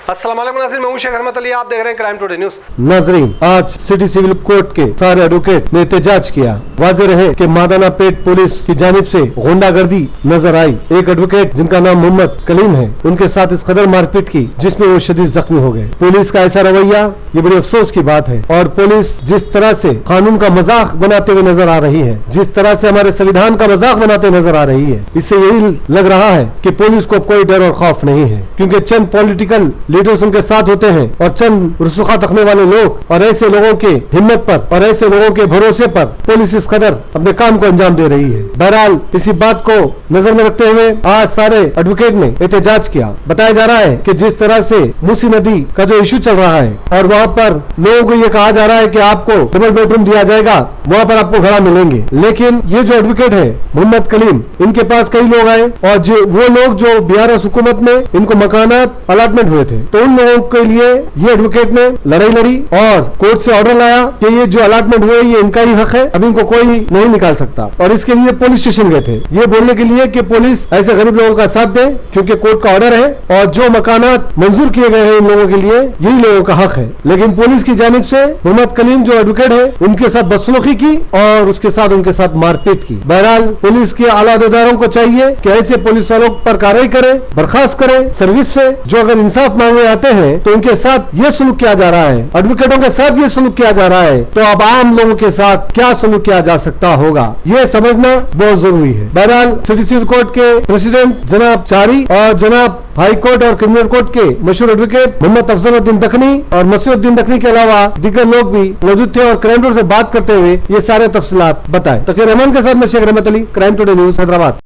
अस्सलाम वालेकुम नाज़रीन, मैं हूं शेख रहमत अली, आप देख रहे हैं क्राइम टुडे न्यूज़। नाज़रीन, आज सिटी सिविल कोर्ट के सारे एडवोकेट ने एहतजाज किया। वाज़ेह रहे कि मादाना पेट पुलिस की जानिब से गुंडागर्दी नजर आई। एक एडवोकेट जिनका नाम मोहम्मद कलीम है, उनके साथ इस कदर मारपीट की जिसमें वो शदीद जख्मी हो गए। पुलिस का ऐसा रवैया ये बड़ी अफसोस की बात है। और पुलिस जिस तरह से कानून का मजाक बनाते हुए नजर आ रही है, जिस तरह से हमारे संविधान का मजाक बनाते नजर आ रही है, इससे यही लग रहा है कि पुलिस को कोई डर और खौफ नहीं है, क्योंकि चंद पॉलिटिकल लीडर्स उनके साथ होते हैं और चंद रुसुखा तकने वाले लोग और ऐसे लोगों के हिम्मत पर और ऐसे लोगों के भरोसे पर पुलिस इस कदर अपने काम को अंजाम दे रही है। बहरहाल इसी बात को नजर में रखते हुए आज सारे एडवोकेट ने एहतजाज किया। बताया जा रहा है कि जिस तरह से मूसी नदी का जो इशू चल रहा है और वहाँ पर लोगों को ये कहा जा रहा है कि आपको डबल बेडरूम दिया जाएगा, वहाँ पर आपको घड़ा मिलेंगे, लेकिन ये जो एडवोकेट है मोहम्मद कलीम, इनके पास कई लोग आए और जो वो लोग जो बिहार हुकूमत में इनको मकानात अलॉटमेंट हुए थे, तो उन लोगों के लिए ये एडवोकेट ने लड़ाई लड़ी और कोर्ट से ऑर्डर लाया कि ये जो अलॉटमेंट हुए ये इनका ही हक है, अब इनको कोई नहीं निकाल सकता। और इसके लिए पुलिस स्टेशन गए थे ये बोलने के लिए कि पुलिस ऐसे गरीब लोगों का साथ दे, क्योंकि कोर्ट का ऑर्डर है और जो मकानात मंजूर किए गए हैं इन लोगों के लिए यही लोगों का हक है। लेकिन पुलिस की जानिब से मोहम्मद कलीम जो एडवोकेट है उनके साथ बदसलूकी की और उसके साथ उनके साथ मारपीट की। बहरहाल पुलिस के आला अहदेदारों को चाहिए कि ऐसे पुलिस वालों पर कार्रवाई करे, बर्खास्त करे सर्विस से। जो अगर इंसाफ मांगने आते हैं तो उनके साथ ये सलूक किया जा रहा है, एडवोकेटों के साथ ये सलूक किया जा रहा है, तो अब आम लोगों के साथ क्या सलूक किया जा सकता होगा, ये समझना बहुत जरूरी है। बहरहाल सिटी सिविल कोर्ट के प्रेसिडेंट जनाब चारी और जनाब हाई कोर्ट और क्रिमिनल कोर्ट के मशहूर एडवोकेट मोहम्मद अफजलुद्दीन दखनी और मसीहुद्दीन दखनी के अलावा दीगर लोग भी मौजूद थे और क्राइम टुडे से बात करते हुए ये सारे तफसीलात बताए। तकीर रहमान के साथ मैं शेख रहमत Ali, crime today news, Hyderabad.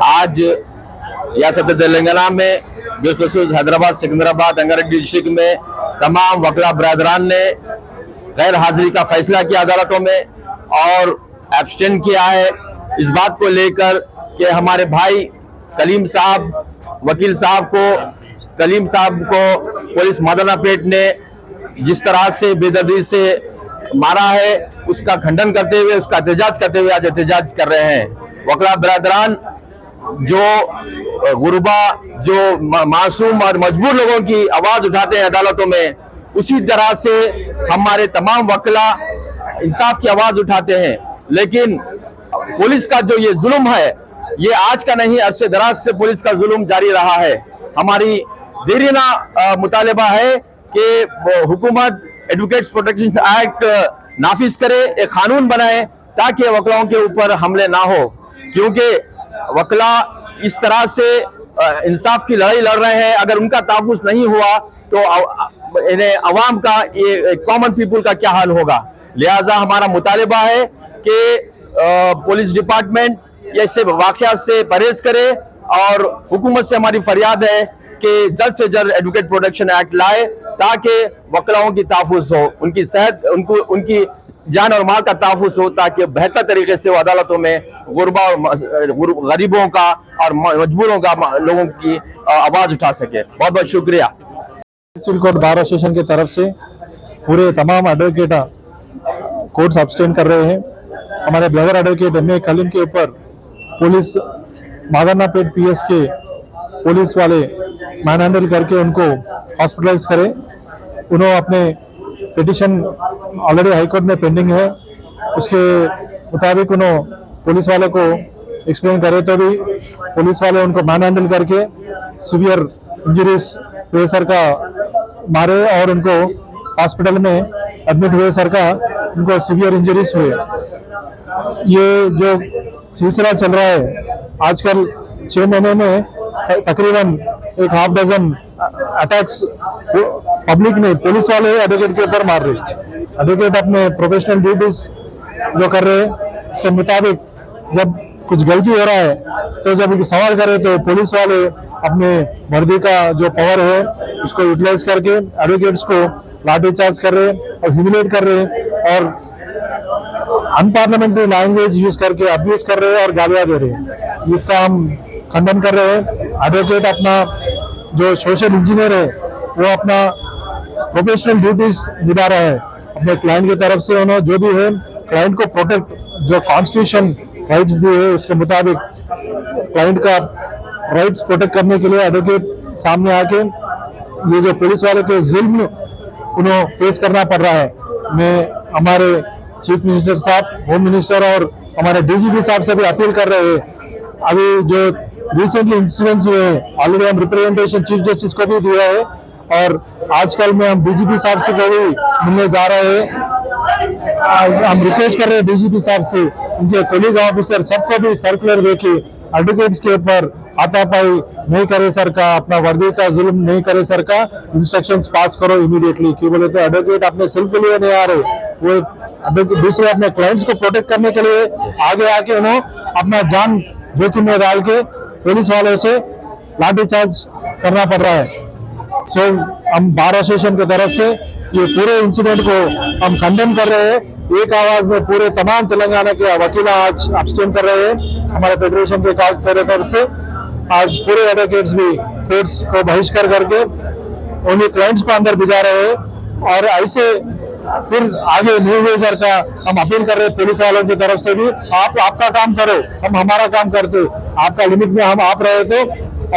आज रियासत तेलंगाना में बिलखुसूस हैदराबाद, सिकंदराबाद, रंगारेड्डी डिस्ट्रिक्ट में तमाम वकला बरादरान ने गैर हाजिरी का फैसला किया अदालतों में और एब्सटेन किया है इस बात को लेकर कि हमारे भाई कलीम साहब, वकील साहब को पुलिस मादाना पेट ने जिस तरह से बेदर्दी से मारा है उसका खंडन करते हुए, उसका एहतजाज करते हुए आज एहतजाज कर रहे हैं। वकला बरादरान जो गुरबा, जो मासूम और मजबूर लोगों की आवाज उठाते हैं अदालतों में, उसी तरह से हमारे तमाम वकला इंसाफ की आवाज उठाते हैं। लेकिन पुलिस का जो ये जुल्म है ये आज का नहीं, अरसे दराज से पुलिस का जुल्म जारी रहा है। हमारी देरीना मुतालिबा है कि हुकूमत एडवोकेट्स प्रोटेक्शन एक्ट नाफिज करे, एक कानून बनाए ताकि वकलाओं के ऊपर हमले ना हो, क्योंकि वकला इस तरह से इंसाफ की लड़ाई लड़ रहे हैं। अगर उनका तहफ़्फ़ुज़ नहीं हुआ तो इन्हें अवाम का, ये कॉमन पीपल का क्या हाल होगा। लिहाजा हमारा मुतालिबा है कि पुलिस डिपार्टमेंट ऐसे वाक़यात से परहेज करे और हुकूमत से हमारी फरियाद है कि जल्द से जल्द एडवोकेट प्रोटेक्शन एक्ट लाए ताकि वकलाओं की तहफ़्फ़ुज़ हो, उनकी सेहत, उनकी जान और माल का तहफ़्फ़ुज़ हो, ताकि बेहतर तरीके से वो अदालतों में गुरबा और गरीबों का और मजबूरों का लोगों की आवाज़ उठा सके। बहुत बहुत शुक्रिया। सिविल कोर्ट बार एसोसिएशन की तरफ से पूरे तमाम एडवोकेट कोर्ट अब्सटेन कर रहे हैं। हमारे ब्रदर एडवोकेट एम.ए. कलीम के ऊपर पुलिस मादाना पेट पीएस के पुलिस वाले मैन हैंडल करके उनको हॉस्पिटलाइज करे। उन्होंने अपने पिटिशन ऑलरेडी हाईकोर्ट में पेंडिंग है, उसके मुताबिक उन्होंने पुलिस वाले को एक्सप्लेन करे तो भी पुलिस वाले उनको मैन हैंडल करके सीवियर इंजरीज हुए सर का मारे और उनको हॉस्पिटल में एडमिट हुए सर का उनको सीवियर इंजरीज हुए। ये जो सिलसिला चल रहा है आजकल 6 महीने में तकरीबन एक हाफ डजन अटैक्स पब्लिक ने पुलिस वाले एडवोकेट के ऊपर मार रहे। एडवोकेट अपने प्रोफेशनल ड्यूटीज जो कर रहे हैं उसके मुताबिक जब कुछ गलती हो रहा है तो जब सवाल करे तो पुलिस वाले अपने वर्दी का जो पावर है उसको यूटिलाइज करके एडवोकेट्स को लाठीचार्ज कर रहे और ह्यूमिलेट कर रहे और अनपार्लियामेंट्री लैंग्वेज यूज करके अब्यूज कर रहे हैं और गालियां दे रहे हैं। इसका हम खंडन कर रहे हैं। एडवोकेट अपना जो सोशल इंजीनियर है वो अपना प्रोफेशनल ड्यूटीज निभा रहा है अपने क्लाइंट की तरफ से। उन्होंने जो भी है क्लाइंट को प्रोटेक्ट जो कॉन्स्टिट्यूशन राइट्स दिए है उसके मुताबिक क्लाइंट का राइट्स प्रोटेक्ट करने के लिए एडवोकेट सामने आके ये जो पुलिस वाले के जुल्म उन्हें फेस करना पड़ रहा है। मैं हमारे चीफ मिनिस्टर साहब, होम मिनिस्टर और हमारे डीजीपी साहब से भी अपील कर रहे हैं। अभी जो रिसेंटली इंसिडेंट्स हुए हैं ऑलरेडी हम रिप्रेजेंटेशन चीफ जस्टिस को भी दिया है और आजकल में हम डीजीपी साहब से भी मिलने जा रहे हैं। हम रिक्वेस्ट कर रहे हैं डीजीपी साहब से उनके कोलीग ऑफिसर सबको भी सर्कुलर देके एडवोकेट्स के ऊपर हाथापाई नहीं करे सर का, अपना वर्दी का जुल्म नहीं करे सर का इंस्ट्रक्शंस पास करो इमीडिएटली। क्यों बोले तो एडवोकेट अपने सेल्फ के लिए नहीं आ रहे, वो दूसरे अपने क्लाइंट्स को प्रोटेक्ट करने के लिए आगे आके उन्हें अपना जान जोखिम में डाल के पुलिस वालों से लाठीचार्ज करना पड़ रहा है। सो हम बार एसोसिएशन की तरफ से ये पूरे इंसिडेंट को हम कंडेम कर रहे हैं। एक आवाज में पूरे तमाम तेलंगाना के वकील आज अब्सटेन कर रहे हैं। हमारे फेडरेशन के तरफ से आज पूरे एडवोकेट्स भी कोर्ट्स को बहिष्कार करके उन्हीं क्लाइंट्स को अंदर भिजा रहे हैं और ऐसे फिर आगे न्यू वेजर का हम अपील कर रहे हैं पुलिस वालों की तरफ से भी आप आपका काम करो, हम हमारा काम करते, आपका लिमिट में हम आप रहे तो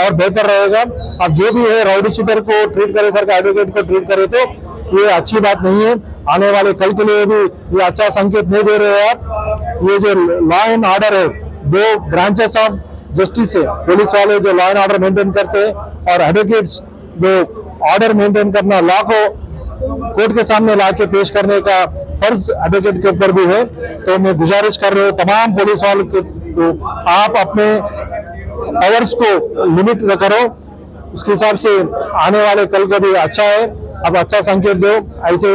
और बेहतर रहेगा। अब जो भी है राउडी शीटर को ट्रीट करे सर का एडवोकेट को ट्रीट करे तो ये अच्छी बात नहीं है। आने वाले कल के लिए भी ये अच्छा संकेत नहीं दे रहे हैं आप। ये जो लॉ एंड ऑर्डर है, दो ब्रांचेस ऑफ जस्टिस है, पुलिस वाले जो लॉ एंड ऑर्डर मेंटेन करते हैं और एडवोकेट्स जो ऑर्डर मेंटेन करना, लॉ को कोर्ट के सामने ला के पेश करने का फर्ज एडवोकेट के ऊपर भी है। तो मैं गुजारिश कर रहा हूँ तमाम पुलिस वालों को आप अपने पावर्स को लिमिट करो, उसके हिसाब से आने वाले कल को भी अच्छा है। अब अच्छा संकेत दो, ऐसे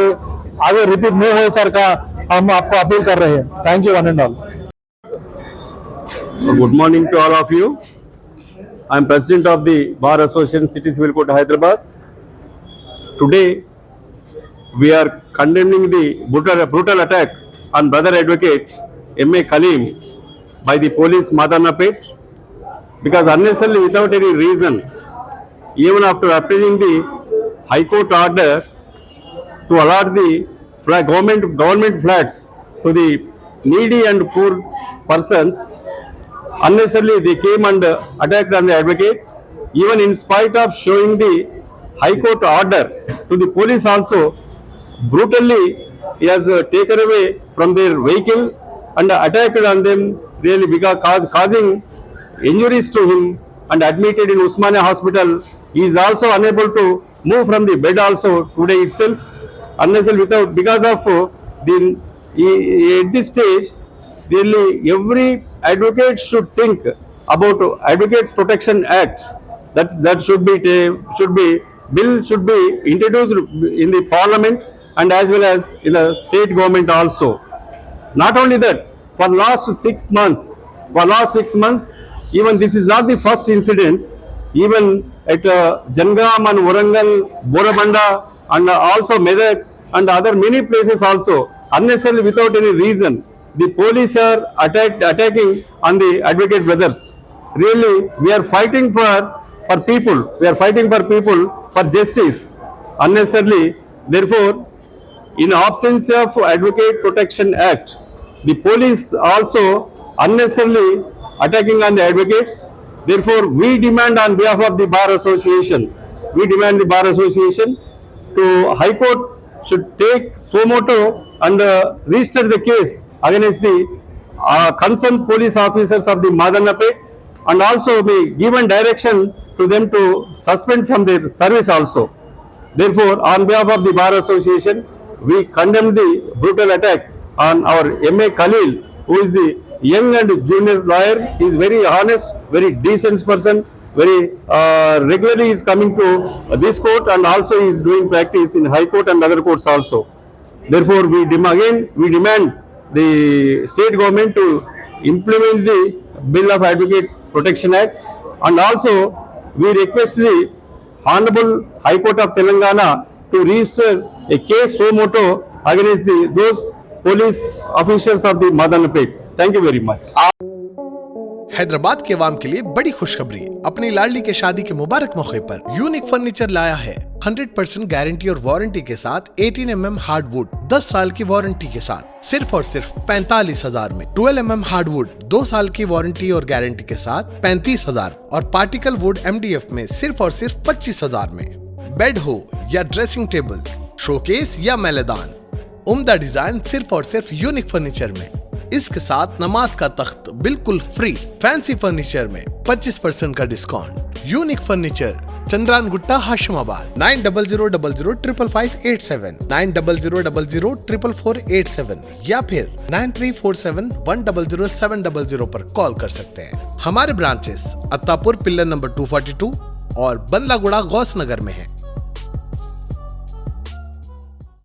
आगे रिपीट नहीं हो सर का हम आपको अपील कर रहे हैं। Thank you one and all. Good morning to all of you. I am President of the Bar Association City Civil Court Hyderabad. Today we are condemning the brutal attack on brother advocate M.A. Kaleem by the police Madanapet, because unnecessarily without any reason, even after appealing the High Court order to allot the government flats to the needy and poor persons, unnecessarily they came and attacked on the advocate. Even in spite of showing the High Court order to the police also, brutally he has taken away from their vehicle and attacked on them, really because causing injuries to him and admitted in Usmania Hospital. He is also unable to move from the bed also today itself, unnecessarily without, because of at this stage, really every advocate should think about Advocates Protection Act. That should be bill should be introduced in the parliament and as well as in the state government also. Not only that, for last 6 months, even this is not the first incidents. Even at Jangam and Warangal, Borabanda and also Medak and other many places also, unnecessarily without any reason, the police are attacking on the advocate brothers. Really, we are fighting for people. We are fighting for people, for justice. Unnecessarily, therefore, in absence of Advocate Protection Act, the police also unnecessarily attacking on the advocates. Therefore, we demand on behalf of the Bar Association, to High Court should take suo motu and register the case against the concerned police officers of the Madanapet, and also be given direction to them to suspend from their service also. Therefore, on behalf of the Bar Association, we condemn the brutal attack on our M.A. Khalil, who is the young and junior lawyer. He is very honest, very decent person, very regularly is coming to this court, and also he is doing practice in High Court and other courts also. Therefore, we demand the state government to implement the Bill of Advocates Protection Act, and also we request the Honorable High Court of Telangana to register a case suo motu against those police officials of the Madanapet. Thank you very much. Hyderabad के अवाम के लिए बड़ी खुशखबरी। अपनी लाडली के शादी के मुबारक मौके पर यूनिक फर्नीचर लाया है 100% गारंटी और वारंटी के साथ 18 mm हार्डवुड 10 साल की वारंटी के साथ सिर्फ और सिर्फ 45,000 में, 12 mm हार्डवुड 2 साल की वारंटी और गारंटी के साथ 35,000 और पार्टिकल वुड MDF में सिर्फ और सिर्फ 25,000 में। बेड हो या ड्रेसिंग टेबल, शोकेस या मैलेदान, उम्दा डिजाइन सिर्फ और सिर्फ यूनिक फर्नीचर में। इसके साथ नमाज का तख्त बिल्कुल फ्री। फैंसी फर्नीचर में 25% का discount. Unique furniture, Chandrayan Gutta, Hashimabad. 9000555587, 9000004487 या फिर 9347100700 पर कॉल कर सकते हैं। हमारे ब्रांचेस अत्तापुर पिल्लर नंबर 242 और बल्लागुड़ा गौस नगर में हैं।